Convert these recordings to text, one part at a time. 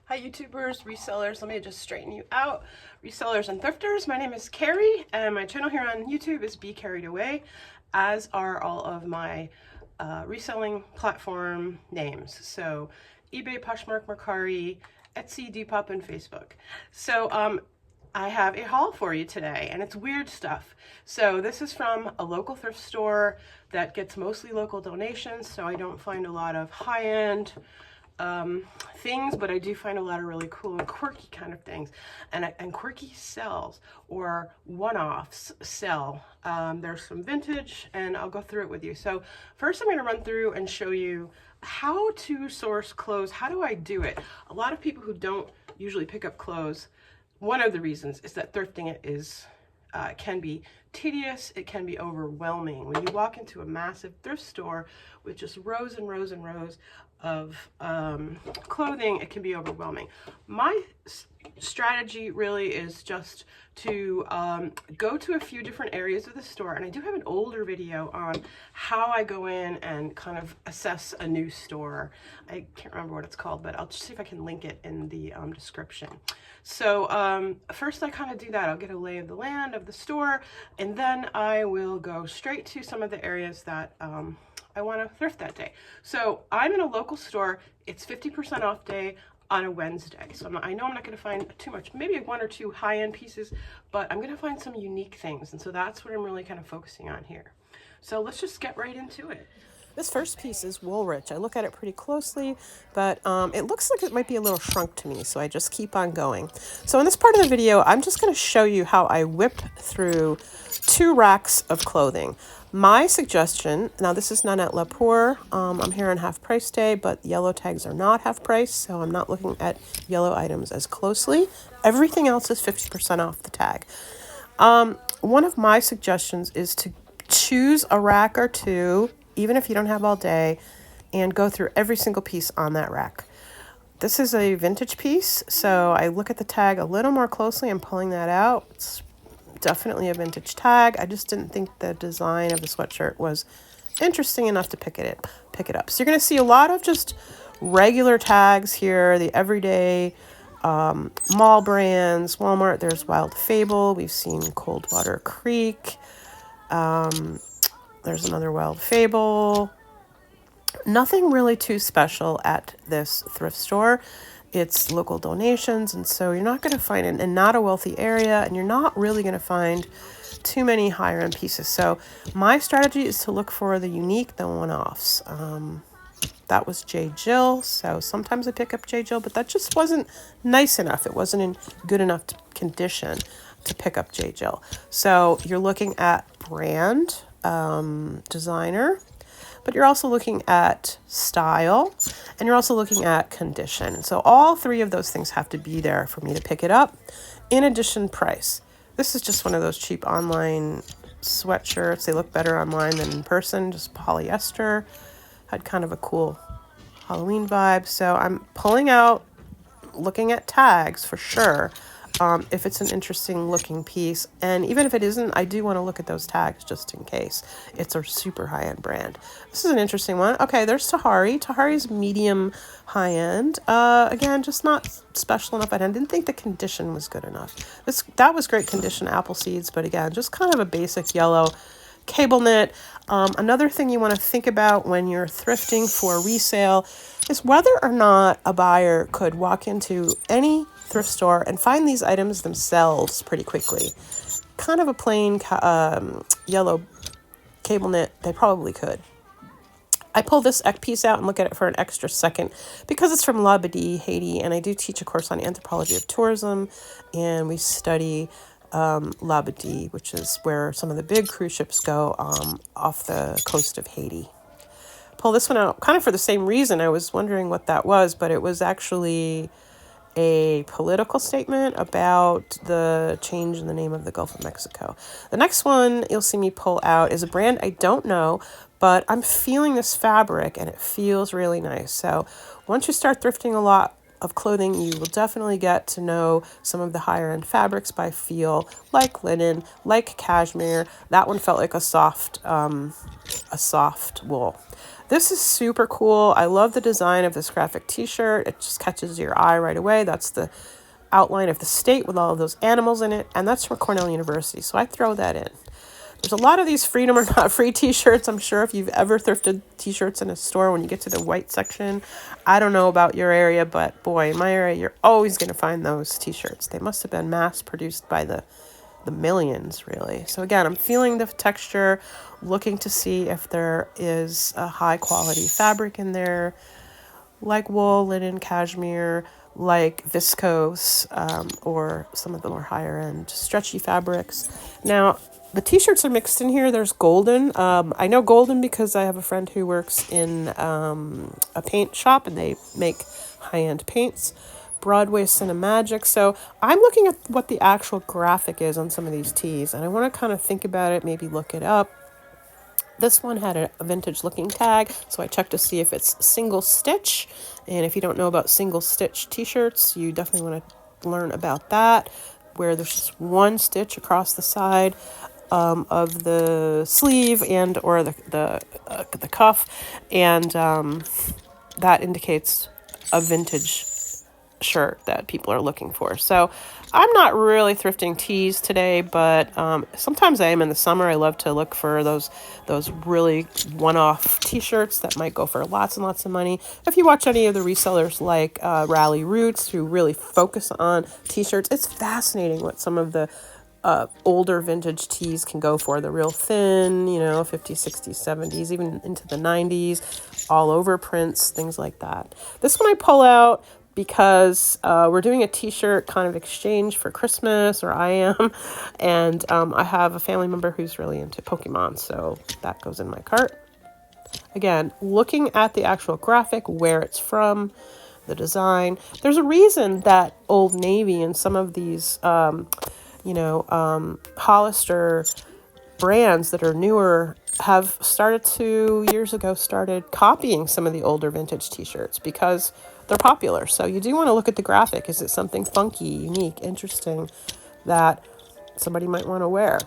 Hi YouTubers, resellers, let me just straighten you out. Resellers and thrifters, my name is Carrie and my channel here on YouTube is Be Carried Away, as are all of my reselling platform names. So eBay, Poshmark, Mercari, Etsy, Depop, and Facebook. So I have a haul for you today and it's weird stuff. So this is from a local thrift store that gets mostly local donations, so I don't find a lot of high-end things, but I do find a lot of really cool and quirky kind of things, and quirky sells or one-offs sell. There's some vintage and I'll go through it with you. So first I'm going to run through and show you how to source clothes. How do I do it? A lot of people who don't usually pick up clothes, one of the reasons is that thrifting it is can be tedious, it can be overwhelming. When you walk into a massive thrift store with just rows and rows and rows of clothing, it can be overwhelming. My strategy really is just to go to a few different areas of the store, and I do have an older video on how I go in and kind of assess a new store. I can't remember what it's called, but I'll just see if I can link it in the description. So first I kind of do that. I'll get a lay of the land of the store, and then I will go straight to some of the areas that I want to thrift that day. So I'm in a local store. It's 50% off day on a Wednesday. So I know I'm not going to find too much, maybe one or two high-end pieces, but I'm going to find some unique things. And so that's what I'm really kind of focusing on here. So let's just get right into it. This first piece is Woolrich. I look at it pretty closely, but it looks like it might be a little shrunk to me, so I just keep on going. So in this part of the video, I'm just going to show you how I whip through 2 racks of clothing. My suggestion, now this is Nanette Lepore. I'm here on half price day, but yellow tags are not half price, so I'm not looking at yellow items as closely. Everything else is 50% off the tag. One of my suggestions is to choose a rack or two, even if you don't have all day, and go through every single piece on that rack. This is a vintage piece, so I look at the tag a little more closely. I'm pulling that out. It's definitely a vintage tag. I just didn't think the design of the sweatshirt was interesting enough to pick it up. So you're going to see a lot of just regular tags here, the everyday mall brands, Walmart. There's Wild Fable. We've seen Coldwater Creek. There's another Wild Fable. Nothing really too special at this thrift store. It's local donations, and so you're not going to find it in not a wealthy area, and you're not really going to find too many higher end pieces. So my strategy is to look for the unique, the one-offs. That was J. Jill, so sometimes I pick up J. Jill, but that just wasn't nice enough. It wasn't in good enough condition to pick up J. Jill. So you're looking at brand, designer, but you're also looking at style, and you're also looking at condition. So all 3 of those things have to be there for me to pick it up. In addition, price. This is just one of those cheap online sweatshirts. They look better online than in person, just polyester. Had kind of a cool Halloween vibe. So I'm pulling out, looking at tags for sure. If it's an interesting looking piece, and even if it isn't, I do want to look at those tags just in case it's a super high-end brand. This is an interesting one. Okay, there's Tahari. Tahari's medium high-end. Again, just not special enough. I didn't think the condition was good enough. That was great condition, apple seeds, but again, just kind of a basic yellow cable knit. Another thing you want to think about when you're thrifting for resale is whether or not a buyer could walk into any thrift store and find these items themselves pretty quickly. Kind of a plain yellow cable knit, they probably could. I pull this piece out and look at it for an extra second because it's from Labadie, Haiti, and I do teach a course on anthropology of tourism, and we study Labadie, which is where some of the big cruise ships go off the coast of Haiti. Pull this one out kind of for the same reason. I was wondering what that was, but it was actually a political statement about the change in the name of the Gulf of Mexico. The next one you'll see me pull out is a brand I don't know, but I'm feeling this fabric and it feels really nice. So once you start thrifting a lot, of clothing, you will definitely get to know some of the higher end fabrics by feel, like linen, like cashmere. That one felt like a soft wool. This is super cool. I love the design of this graphic t-shirt. It just catches your eye right away. That's the outline of the state with all of those animals in it, and that's from Cornell University, so I throw that in. There's a lot of these freedom or not free t-shirts. I'm sure if you've ever thrifted t-shirts in a store, when you get to the white section, I don't know about your area, but boy, in my area, you're always going to find those t-shirts. They must have been mass produced by the millions, really. So again, I'm feeling the texture, looking to see if there is a high quality fabric in there, like wool, linen, cashmere, like viscose, or some of the more higher end stretchy fabrics. Now, the t-shirts are mixed in here. There's golden. I know golden because I have a friend who works in a paint shop, and they make high-end paints. Broadway Cinemagic. So I'm looking at what the actual graphic is on some of these tees, and I want to kind of think about it, maybe look it up. This one had a vintage looking tag, so I checked to see if it's single stitch. And if you don't know about single stitch t-shirts, you definitely want to learn about that, where there's just one stitch across the side of the sleeve and or the cuff, and that indicates a vintage shirt that people are looking for. So I'm not really thrifting tees today, but sometimes I am in the summer. I love to look for those really one-off t-shirts that might go for lots and lots of money. If you watch any of the resellers like Rally Roots, who really focus on t-shirts, it's fascinating what some of the older vintage tees can go for. The real thin, 50s, 60s, 70s, even into the 90s, all over prints, things like that. This one I pull out because we're doing a t-shirt kind of exchange for Christmas, or I am, and I have a family member who's really into Pokemon, so that goes in my cart. Again, looking at the actual graphic, where it's from, the design. There's a reason that Old Navy and some of these Hollister brands that are newer have years ago started copying some of the older vintage t-shirts because they're popular. So you do want to look at the graphic. Is it something funky, unique, interesting that somebody might want to wear?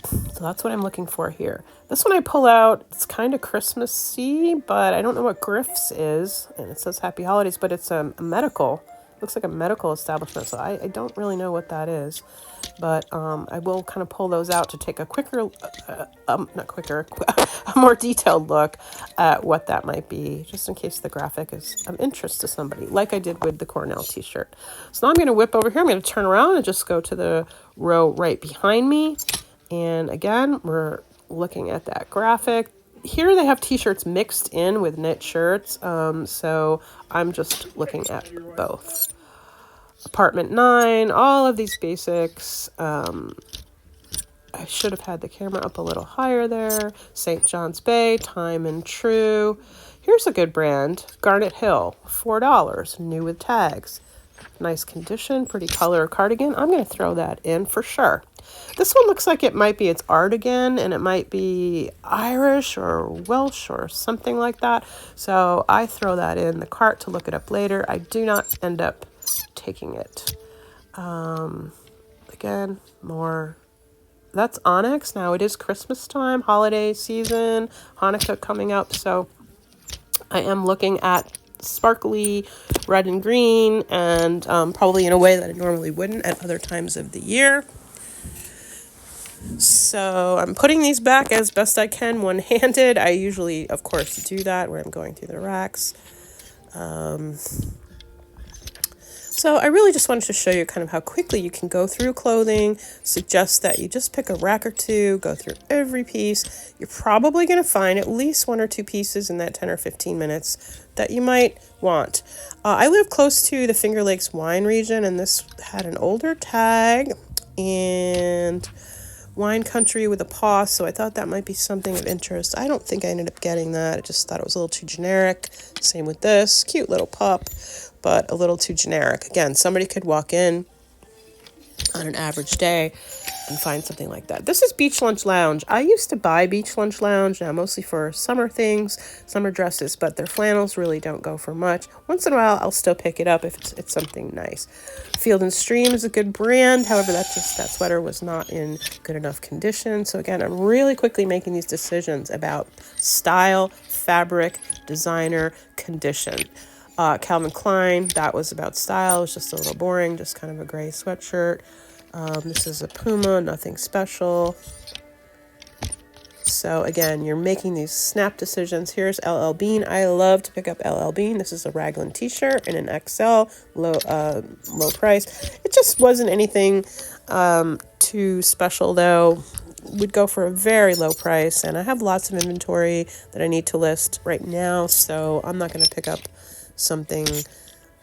So that's what I'm looking for here. This one I pull out, it's kind of Christmassy, but I don't know what Griff's is. And it says Happy Holidays, but it's a medical. Looks like a medical establishment, so I don't really know what that is. But I will kind of pull those out to take a a more detailed look at what that might be, just in case the graphic is of interest to somebody, like I did with the Cornell t-shirt. So now I'm going to whip over here. I'm going to turn around and just go to the row right behind me. And again, we're looking at that graphic. Here they have t-shirts mixed in with knit shirts, so I'm just looking at both. Apartment 9, all of these basics. I should have had the camera up a little higher there. St. John's Bay, Time and True. Here's a good brand, Garnet Hill, $4, new with tags. Nice condition, pretty color cardigan. I'm going to throw that in for sure. This one looks like it's art again, and it might be Irish or Welsh or something like that. So I throw that in the cart to look it up later. I do not end up taking it. Again, more. That's onyx. Now it is Christmas time, holiday season, Hanukkah coming up. So I am looking at sparkly red and green, and probably in a way that I normally wouldn't at other times of the year. So I'm putting these back as best I can one-handed. I usually, of course, do that where I'm going through the racks. So I really just wanted to show you kind of how quickly you can go through clothing. Suggest that you just pick a rack or two, go through every piece. You're probably going to find at least 1 or 2 pieces in that 10 or 15 minutes that you might want. I live close to the Finger Lakes wine region, and this had an older tag and wine country with a paw, so I thought that might be something of interest. I don't think I ended up getting that. I just thought it was a little too generic. Same with this. Cute little pup, but a little too generic. Again, somebody could walk in on an average day and find something like that. This is Beach Lunch Lounge. I used to buy Beach Lunch Lounge, now mostly for summer things, summer dresses, but their flannels really don't go for much. Once in a while, I'll still pick it up if it's something nice. Field and Stream is a good brand. However, that sweater was not in good enough condition. So again, I'm really quickly making these decisions about style, fabric, designer, condition. Calvin Klein, that was about style. It was just a little boring, just kind of a gray sweatshirt. This is a Puma, nothing special. So again, you're making these snap decisions. Here's LL Bean. I love to pick up LL Bean. This is a raglan t-shirt in an XL, low price. It just wasn't anything too special though. Would go for a very low price, and I have lots of inventory that I need to list right now, so I'm not going to pick up something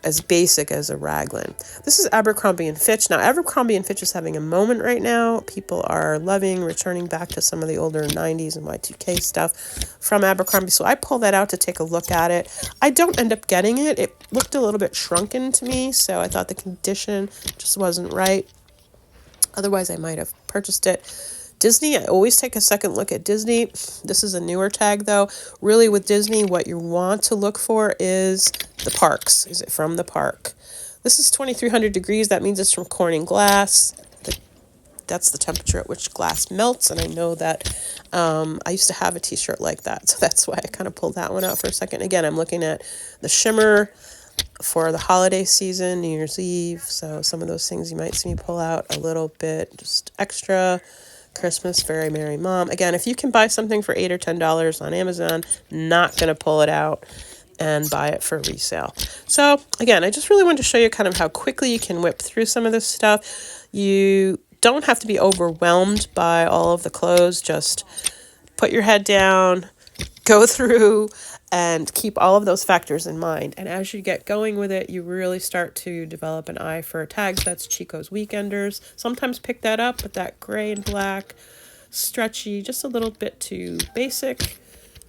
as basic as a raglan. This is Abercrombie & Fitch. Now, Abercrombie & Fitch is having a moment right now. People are loving returning back to some of the older 90s and Y2K stuff from Abercrombie. So I pull that out to take a look at it. I don't end up getting it. It looked a little bit shrunken to me, so I thought the condition just wasn't right. Otherwise, I might have purchased it. Disney, I always take a second look at Disney. This is a newer tag though. Really with Disney, what you want to look for is the parks. Is it from the park? This is 2300 degrees. That means it's from Corning glass. That's the temperature at which glass melts. And I know that I used to have a t-shirt like that. So that's why I kind of pulled that one out for a second. Again, I'm looking at the shimmer for the holiday season, New Year's Eve. So some of those things you might see me pull out a little bit, just extra. Christmas, Very Merry Mom. Again, if you can buy something for $8 or $10 on Amazon, not going to pull it out and buy it for resale. So again, I just really wanted to show you kind of how quickly you can whip through some of this stuff. You don't have to be overwhelmed by all of the clothes. Just put your head down, go through, and keep all of those factors in mind. And as you get going with it, you really start to develop an eye for tags. That's Chico's Weekenders. Sometimes pick that up, but that gray and black, stretchy, just a little bit too basic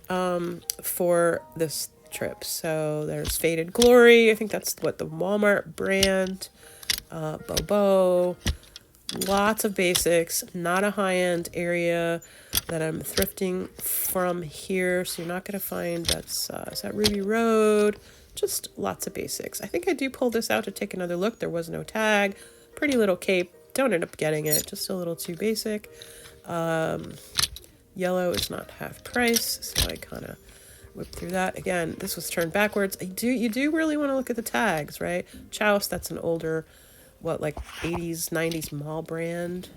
for this trip. So there's Faded Glory. I think that's what the Walmart brand. Bobo. Lots of basics, not a high-end area that I'm thrifting from here, so you're not going to find is that Ruby Road, just lots of basics. I think I do pull this out to take another look. There was no tag, pretty little cape, don't end up getting it, just a little too basic. Yellow is not half price, so I kind of whip through that. Again, this was turned backwards. You do really want to look at the tags, right? Chouse, that's an older, like 80s, 90s mall brand.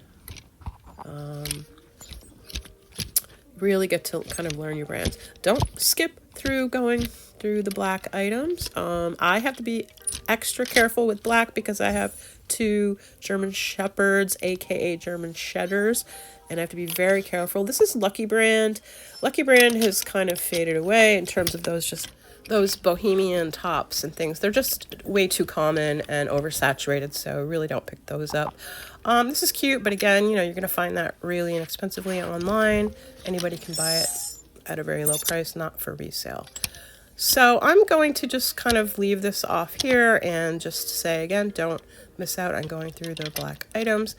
Really get to kind of learn your brands. Don't skip through going through the black items. I have to be extra careful with black because I have 2 German Shepherds, aka German Shedders, and I have to be very careful. This is Lucky Brand. Lucky Brand has kind of faded away in terms of those bohemian tops and things. They're just way too common and oversaturated, so really don't pick those up. This is cute, but again, you're going to find that really inexpensively online. Anybody can buy it at a very low price, not for resale. So I'm going to just kind of leave this off here and just say, again, don't miss out on going through the black items.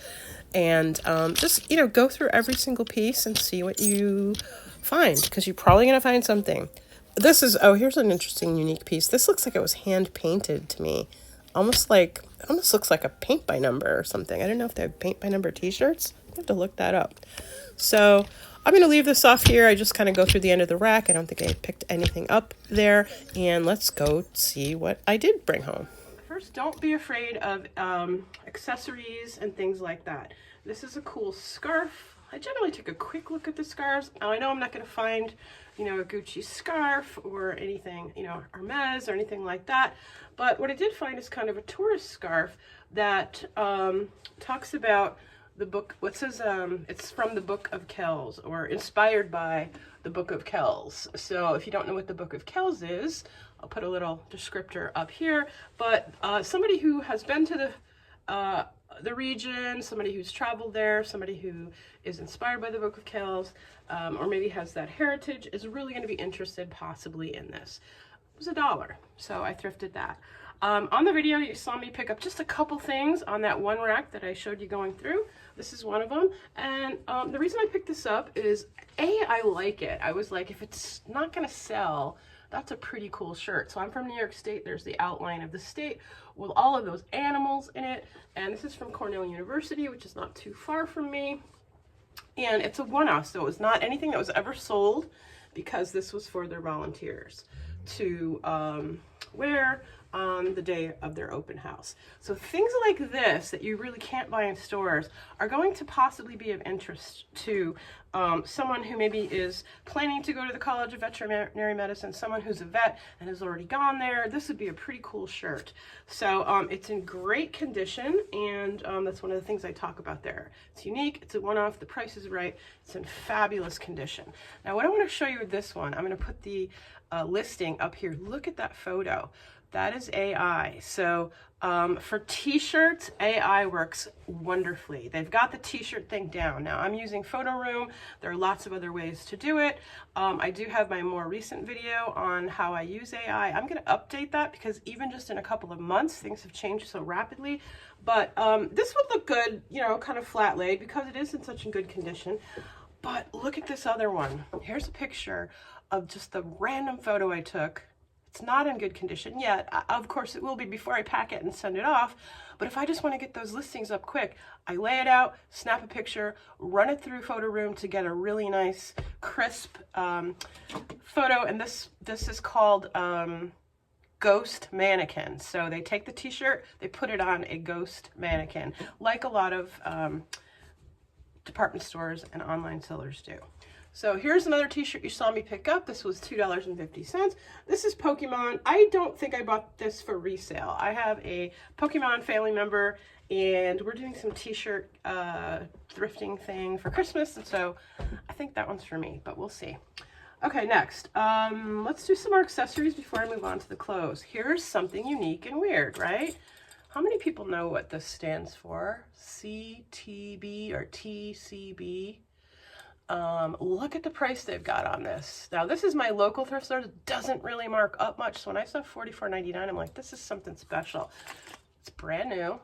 And just, go through every single piece and see what you find, because you're probably going to find something. This is, here's an interesting, unique piece. This looks like it was hand painted to me. Almost looks like a paint by number or something. I don't know if they have paint by number t-shirts. I have to look that up. So I'm going to leave this off here. I just kind of go through the end of the rack. I don't think I picked anything up there. And let's go see what I did bring home. First, don't be afraid of accessories and things like that. This is a cool scarf. I generally take a quick look at the scarves. Now, I know I'm not going to find a Gucci scarf or anything, Hermes or anything like that. But what I did find is kind of a tourist scarf that talks about the book, what says, it's from the Book of Kells, or inspired by the Book of Kells. So if you don't know what the Book of Kells is, I'll put a little descriptor up here. But somebody who has been to the region, somebody who's traveled there, somebody who is inspired by the Book of Kells, or maybe has that heritage, is really going to be interested possibly in this. It was $1, so I thrifted that. On the video, you saw me pick up just a couple things on that one rack that I showed you going through. This is one of them. And the reason I picked this up is, I like it. I was like, if it's not going to sell, that's a pretty cool shirt. So I'm from New York State. There's the outline of the state with all of those animals in it. And this is from Cornell University, which is not too far from me. And it's a one-off, so it was not anything that was ever sold, because this was for their volunteers to wear on the day of their open house. So things like this that you really can't buy in stores are going to possibly be of interest to someone who maybe is planning to go to the College of Veterinary Medicine, someone who's a vet and has already gone there. This would be a pretty cool shirt. So it's in great condition, and that's one of the things I talk about there. It's unique, it's a one-off, the price is right, it's in fabulous condition. Now what I want to show you with this one, I'm going to put the listing up here. Look at that photo. That is AI. So for t-shirts, AI works wonderfully. They've got the t-shirt thing down. Now I'm using Photo Room. There are lots of other ways to do it. I do have my more recent video on how I use AI. I'm going to update that because even just in a couple of months, things have changed so rapidly. But this would look good, you know, kind of flat laid because it is in such a good condition. But look at this other one. Here's a picture of just the random photo I took. It's not in good condition yet. Of course, it will be before I pack it and send it off. But if I just want to get those listings up quick, I lay it out, snap a picture, run it through Photo Room to get a really nice, crisp photo. And this is called ghost mannequin. So they take the t-shirt, they put it on a ghost mannequin, like a lot of department stores and online sellers do. So here's another t-shirt you saw me pick up. This was $2.50. This is Pokemon. I don't think I bought this for resale. I have a Pokemon family member and we're doing some t-shirt thrifting thing for Christmas. And so I think that one's for me, but we'll see. Okay, next, let's do some more accessories before I move on to the clothes. Here's something unique and weird, right? How many people know what this stands for? CTB or TCB? Look at the price they've got on this. Now, this is my local thrift store. It doesn't really mark up much. So when I saw $44.99, I'm like, this is something special. It's brand new.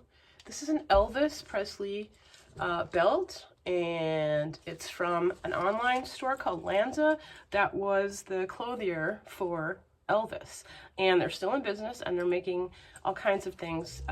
This is an Elvis Presley belt, and it's from an online store called Lanza that was the clothier for Elvis. And they're still in business, and they're making all kinds of things,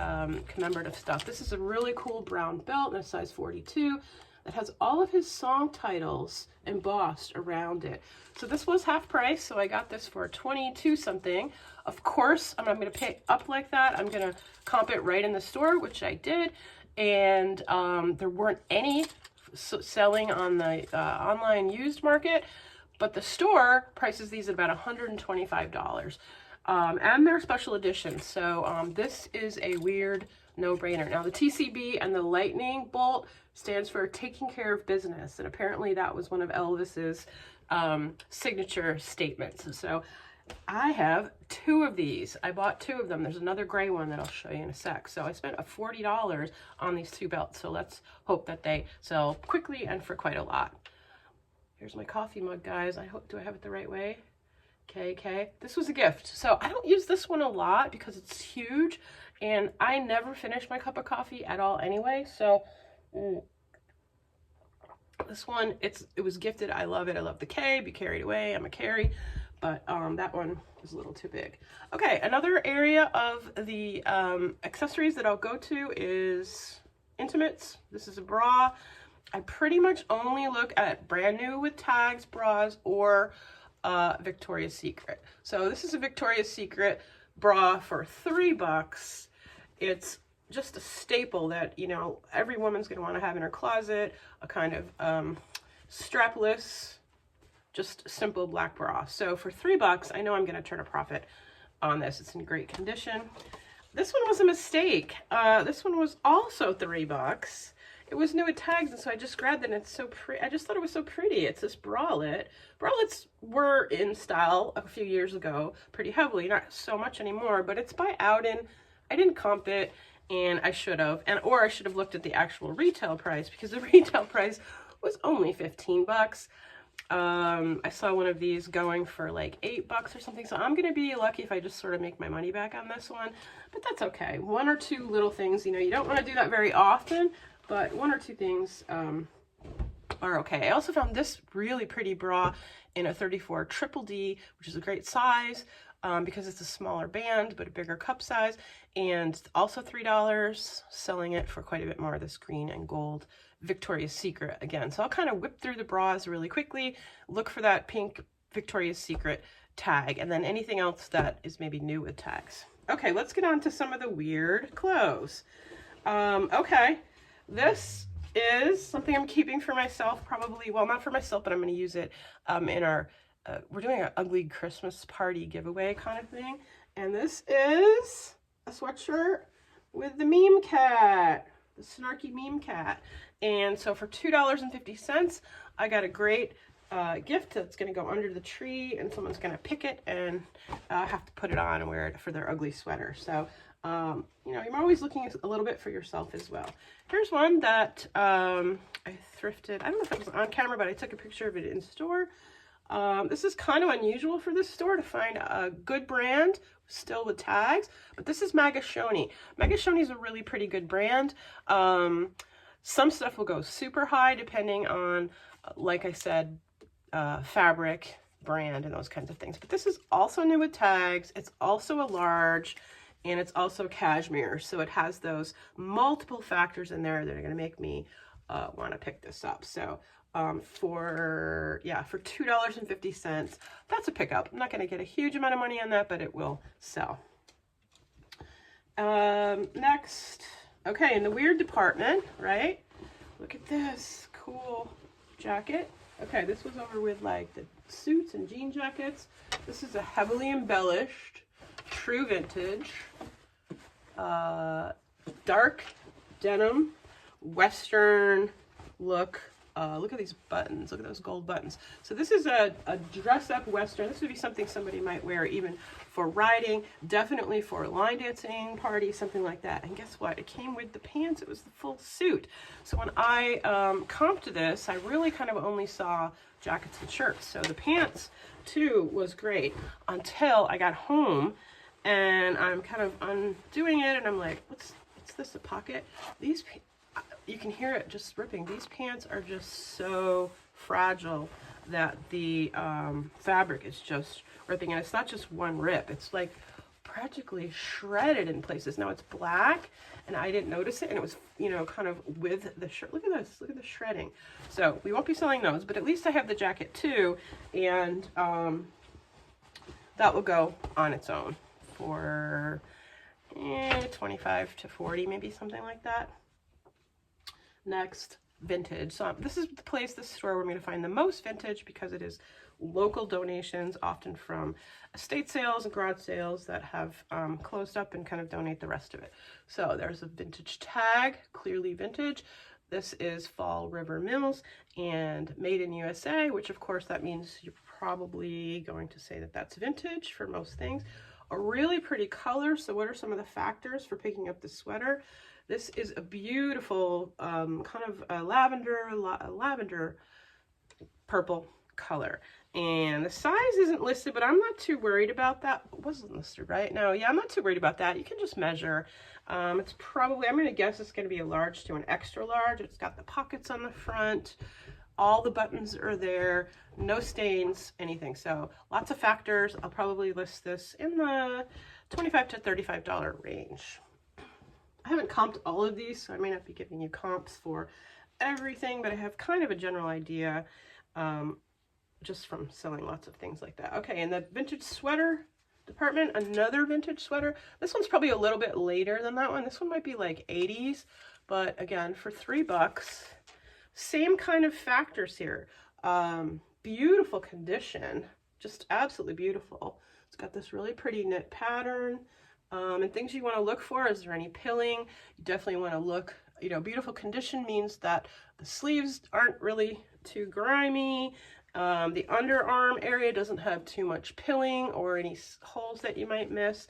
commemorative stuff. This is a really cool brown belt in a size 42. It has all of his song titles embossed around it. So this was half price, so I got this for $22 something. Of course, I'm going to pay up like that. I'm going to comp it right in the store, which I did. And there weren't any selling on the online used market, but the store prices these at about $125. And they're special editions. So this is a weird no-brainer. Now the TCB and the lightning bolt stands for taking care of business, and apparently that was one of Elvis's signature statements. So I have 2 of these. I bought 2 of them. There's another gray one that I'll show you in a sec. So I spent $40 on these 2 belts. So let's hope that they sell quickly and for quite a lot. Here's my coffee mug, guys. Do I have it the right way? Okay. This was a gift. So I don't use this one a lot because it's huge and I never finish my cup of coffee at all anyway. So this one, it was gifted. I love it. I love the K, be carried away. I'm a carry, but that one is a little too big. Okay, another area of the accessories that I'll go to is intimates. This is a bra. I pretty much only look at brand new with tags bras or Victoria's Secret. So this is a Victoria's Secret bra for $3. It's just a staple that, you know, every woman's going to want to have in her closet, a kind of strapless, just simple black bra. So for $3, I know I'm going to turn a profit on this. It's in great condition. This one was a mistake. This one was also $3. It was new with tags, and so I just grabbed it, and it's so pretty. I just thought it was so pretty. It's this bralette. Bralettes were in style a few years ago pretty heavily, not so much anymore, but it's by Outden. I didn't comp it, and I should have, or I should have looked at the actual retail price, because the retail price was only $15. I saw one of these going for like $8 or something. So I'm going to be lucky if I just sort of make my money back on this one, but that's okay. One or two little things, you know, you don't want to do that very often, but one or two things, are okay. I also found this really pretty bra in a 34 triple D, which is a great size, because it's a smaller band, but a bigger cup size, and also $3, selling it for quite a bit more, this green and gold Victoria's Secret again. So I'll kind of whip through the bras really quickly, look for that pink Victoria's Secret tag, and then anything else that is maybe new with tags. Okay, let's get on to some of the weird clothes. Okay, this is something I'm keeping for myself, probably, well, not for myself, but I'm going to use it in our, we're doing an ugly Christmas party giveaway kind of thing. And this is a sweatshirt with the meme cat, the snarky meme cat. And so for $2.50, I got a great gift that's going to go under the tree, and someone's going to pick it and have to put it on and wear it for their ugly sweater. So, you know, you're always looking a little bit for yourself as well. Here's one that I thrifted. I don't know if it was on camera, but I took a picture of it in store. This is kind of unusual for this store to find a good brand still with tags, but this is Magashoni. Magashoni is a really pretty good brand. Some stuff will go super high depending on, like I said, fabric, brand, and those kinds of things. But this is also new with tags. It's also a large, and it's also cashmere. So it has those multiple factors in there that are going to make me want to pick this up. So for $2.50, that's a pickup. I'm not going to get a huge amount of money on that, but it will sell. Next, okay, in the weird department, right? Look at this cool jacket. Okay, this was over with like the suits and jean jackets. This is a heavily embellished, true vintage, dark denim, Western look. Look at these buttons. Look at those gold buttons. So this is a dress-up Western. This would be something somebody might wear even for riding, definitely for a line dancing party, something like that. And guess what? It came with the pants. It was the full suit. So when I comped this, I really kind of only saw jackets and shirts. So the pants, too, was great until I got home, and I'm kind of undoing it, and I'm like, what's this, a pocket? These you can hear it just ripping. These pants are just so fragile that the fabric is just ripping. And it's not just one rip. It's like practically shredded in places. Now it's black, and I didn't notice it. And it was, you know, kind of with the shirt. Look at this. Look at the shredding. So we won't be selling those, but at least I have the jacket too. And that will go on its own for 25 to 40, maybe something like that. Next, vintage. So this is the store where I'm going to find the most vintage, because it is local donations, often from estate sales and garage sales that have closed up, and kind of donate the rest of it. So there's a vintage tag, clearly vintage. This is Fall River Mills and made in USA, which of course that means you're probably going to say that that's vintage for most things. A really pretty color. So what are some of the factors for picking up the sweater? This is a beautiful kind of a lavender purple color. And the size isn't listed, but I'm not too worried about that. It wasn't listed, right? No, yeah, I'm not too worried about that. You can just measure. It's probably, I'm going to guess it's going to be a large to an extra large. It's got the pockets on the front. All the buttons are there. No stains, anything. So lots of factors. I'll probably list this in the $25 to $35 range. I haven't comped all of these, so I may not be giving you comps for everything, but I have kind of a general idea just from selling lots of things like that. Okay, in the vintage sweater department, another vintage sweater. This one's probably a little bit later than that one. This one might be like 80s, but again, for $3, same kind of factors here. Beautiful condition, just absolutely beautiful. It's got this really pretty knit pattern. And things you want to look for, is there any pilling? You definitely want to look, you know, beautiful condition means that the sleeves aren't really too grimy. The underarm area doesn't have too much pilling or any holes that you might miss.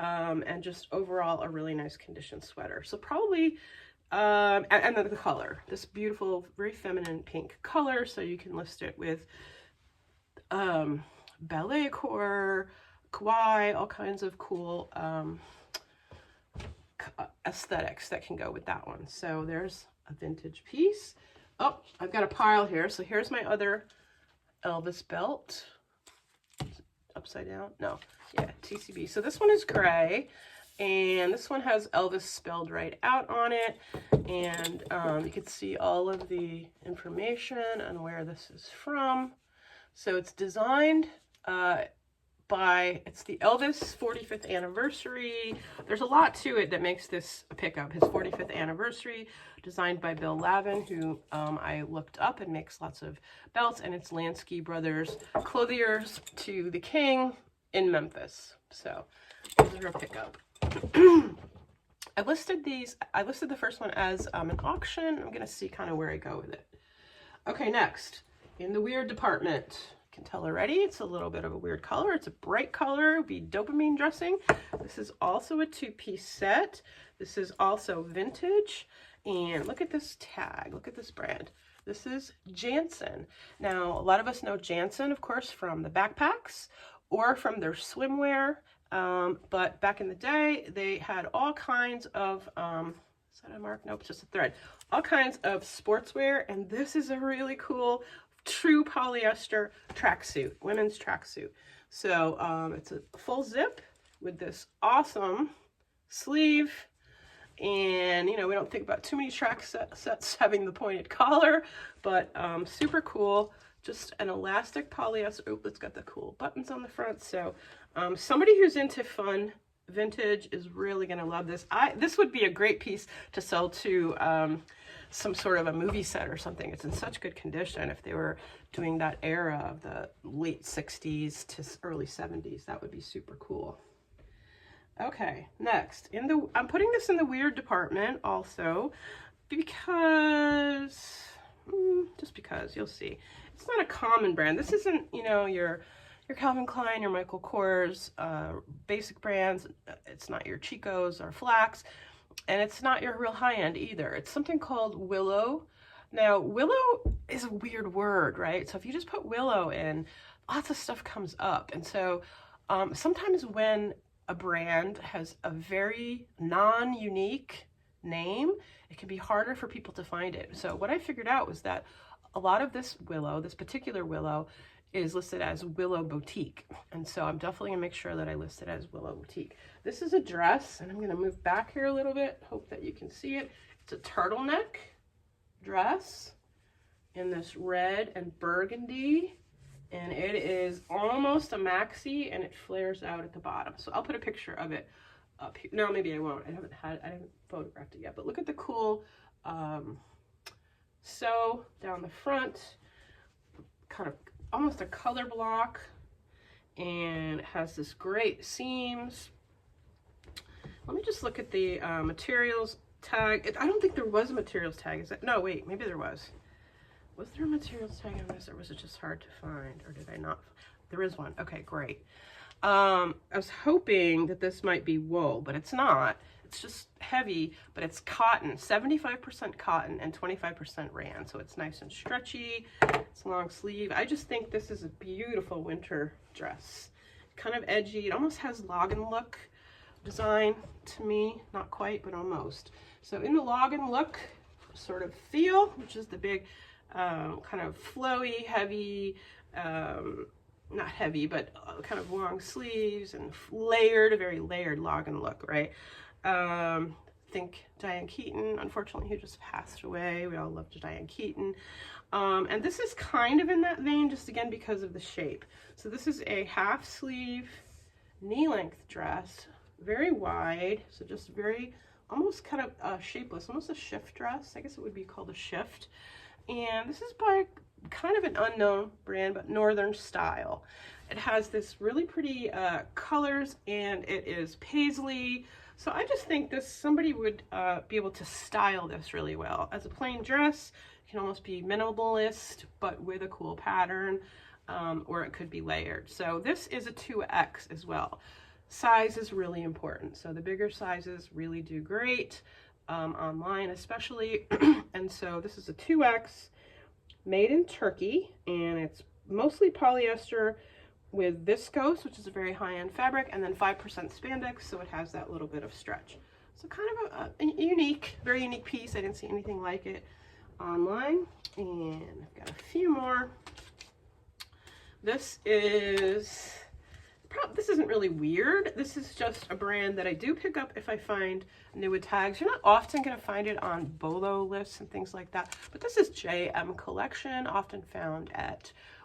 And just overall a really nice condition sweater. So probably And then the color, this beautiful, very feminine pink color. So you can list it with ballet core, kawaii, all kinds of cool aesthetics that can go with that one. So there's a vintage piece. Oh, I've got a pile here. So here's my other Elvis belt. Upside down? No. Yeah, TCB. So this one is gray, and this one has Elvis spelled right out on it. And you can see all of the information on where this is from. So it's designed it's the Elvis 45th anniversary. There's a lot to it that makes this a pickup. His 45th anniversary, designed by Bill Lavin, who I looked up and makes lots of belts, and it's Lansky Brothers Clothiers to the King in Memphis. So this is a real pickup. I listed the first one as an auction. I'm gonna see kind of where I go with it. Okay, next, in the weird department. Can tell already, it's a little bit of a weird color. It's a bright color, it would be dopamine dressing. This is also a 2-piece set. This is also vintage. And look at this tag, look at this brand. This is Jansen. Now, a lot of us know Jansen, of course, from the backpacks or from their swimwear. But back in the day, they had all kinds of, is that a mark? Nope, it's just a thread. All kinds of sportswear, and this is a really cool true polyester tracksuit, women's tracksuit. So it's a full zip with this awesome sleeve, and you know, we don't think about too many track sets having the pointed collar, but super cool. Just an elastic polyester. Oh, it's got the cool buttons on the front. So somebody who's into fun vintage is really gonna love this. This would be a great piece to sell to some sort of a movie set or something. It's in such good condition. If they were doing that era of the late 60s to early 70s, that would be super cool. Okay, next, I'm putting this in the weird department also because, just because, you'll see. It's not a common brand. This isn't, you know, your Calvin Klein, your Michael Kors, basic brands. It's not your Chicos or Flax. And it's not your real high-end either. It's something called Willow. Now, Willow is a weird word, right? So if you just put Willow in, lots of stuff comes up. And so sometimes when a brand has a very non-unique name, it can be harder for people to find it. So what I figured out was that a lot of this Willow, this particular Willow, is listed as Willow Boutique. And so I'm definitely gonna make sure that I list it as Willow Boutique. This is a dress, and I'm gonna move back here a little bit, hope that you can see it. It's a turtleneck dress in this red and burgundy, and it is almost a maxi, and it flares out at the bottom. So I'll put a picture of it up here. No, maybe I won't. I haven't photographed it yet, but look at the cool sew down the front, kind of almost a color block, and it has this great seams. Let me just look at the materials tag. I don't think there was a materials tag. Is it? No, wait, maybe there was. Was there a materials tag on this, or was it just hard to find, or did I not? There is one. Okay, great. I was hoping that this might be wool, but it's not. It's just heavy, but it's cotton, 75% cotton and 25% rayon. So it's nice and stretchy. It's long sleeve. I just think this is a beautiful winter dress. Kind of edgy. It almost has Login look design to me. Not quite, but almost. So in the Login look sort of feel, which is the big kind of flowy, heavy, not heavy, but kind of long sleeves and layered, a very layered Login look, right? Think Diane Keaton, unfortunately, who just passed away. We all loved Diane Keaton. And this is kind of in that vein, just again because of the shape. So this is a half sleeve, knee-length dress, very wide, so just very, almost kind of shapeless, almost a shift dress. I guess it would be called a shift. And this is by kind of an unknown brand, but Northern Style. It has this really pretty colors, and it is paisley. So I just think this, somebody would be able to style this really well. As a plain dress, it can almost be minimalist, but with a cool pattern, or it could be layered. So this is a 2X as well. Size is really important. So the bigger sizes really do great. online especially. And so this is a 2X made in Turkey, and it's mostly polyester with viscose, which is a very high-end fabric, and then 5% spandex, so it has that little bit of stretch. So kind of a unique, very unique piece. I didn't see anything like it online. And I've got a few more. This isn't really weird. This is just a brand that I do pick up if I find new with tags. You're not often going to find it on BOLO lists and things like that, but this is JM Collection,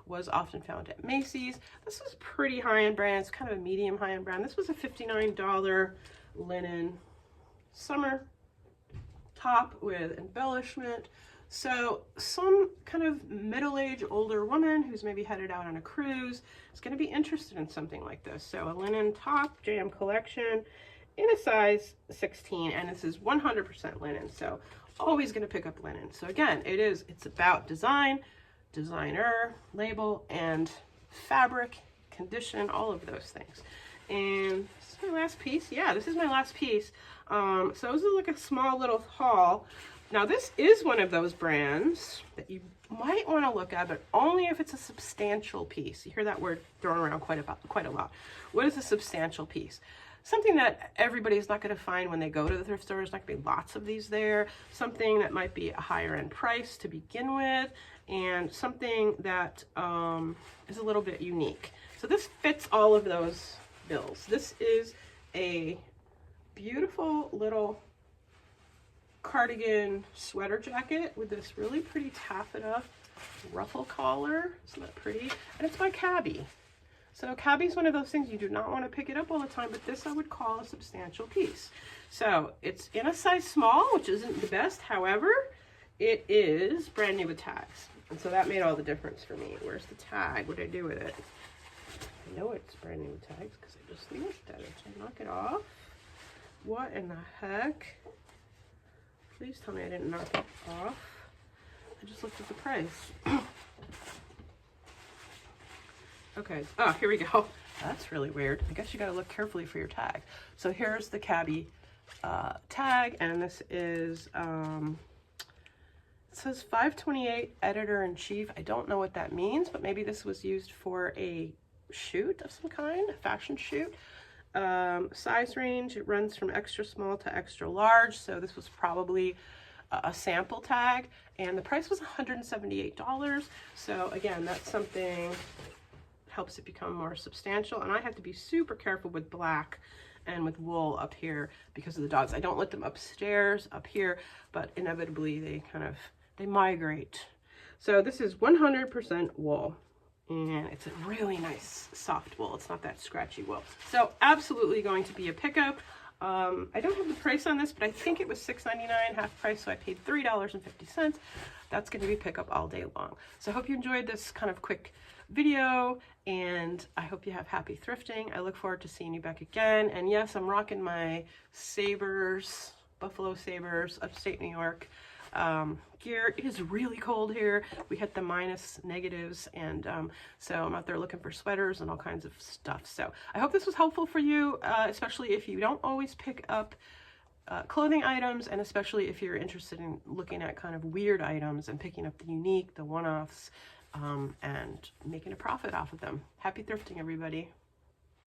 was often found at Macy's. This was pretty high-end brand. It's kind of a medium high-end brand. This was a $59 linen summer top with embellishment. So some kind of middle-aged older woman who's maybe headed out on a cruise is going to be interested in something like this. So a linen top, JM Collection, in a size 16, and this is 100% linen. So always going to pick up linen. So again, it's about design, designer, label, and fabric, condition, all of those things. And this is my last piece. Yeah, this is my last piece. So this is like a small little haul. Now this is one of those brands that you might want to look at, but only if it's a substantial piece. You hear that word thrown around quite a lot. What is a substantial piece? Something that everybody's not going to find when they go to the thrift store. There's not going to be lots of these there. Something that might be a higher end price to begin with, and something that is a little bit unique. So this fits all of those bills. This is a beautiful little cardigan sweater jacket with this really pretty taffeta ruffle collar. Isn't that pretty? And it's by Karried. So Karried's one of those things you do not want to pick it up all the time, but this I would call a substantial piece. So it's in a size small, which isn't the best. However, it is brand new with tags. And so that made all the difference for me. Where's the tag? What did I do with it? I know it's brand new with tags because I just looked at it. Did I knock it off? What in the heck? Please tell me I didn't knock it off. I just looked at the price. Okay, oh, here we go. That's really weird. I guess you gotta look carefully for your tag. So here's the Karried tag, and this is, it says 528 editor-in-chief. I don't know what that means, but maybe this was used for a shoot of some kind, a fashion shoot. Size range, it runs from extra small to extra large, so this was probably a sample tag, and the price was $178. So again, that's something helps it become more substantial. And I have to be super careful with black and with wool up here because of the dogs. I don't let them upstairs up here, but inevitably they migrate. So this is 100% wool, and it's a really nice soft wool. It's not that scratchy wool. So absolutely going to be a pickup. I don't have the price on this, but I think it was $6.99 half price, so I paid $3.50. That's going to be pickup all day long. So I hope you enjoyed this kind of quick video, and I hope you have happy thrifting. I look forward to seeing you back again. And yes, I'm rocking my Sabres, Buffalo Sabres, upstate New York gear. It is really cold here. We hit the minus negatives, and so I'm out there looking for sweaters and all kinds of stuff. So I hope this was helpful for you, especially if you don't always pick up clothing items, and especially if you're interested in looking at kind of weird items and picking up the unique, the one-offs, and making a profit off of them. Happy thrifting, everybody.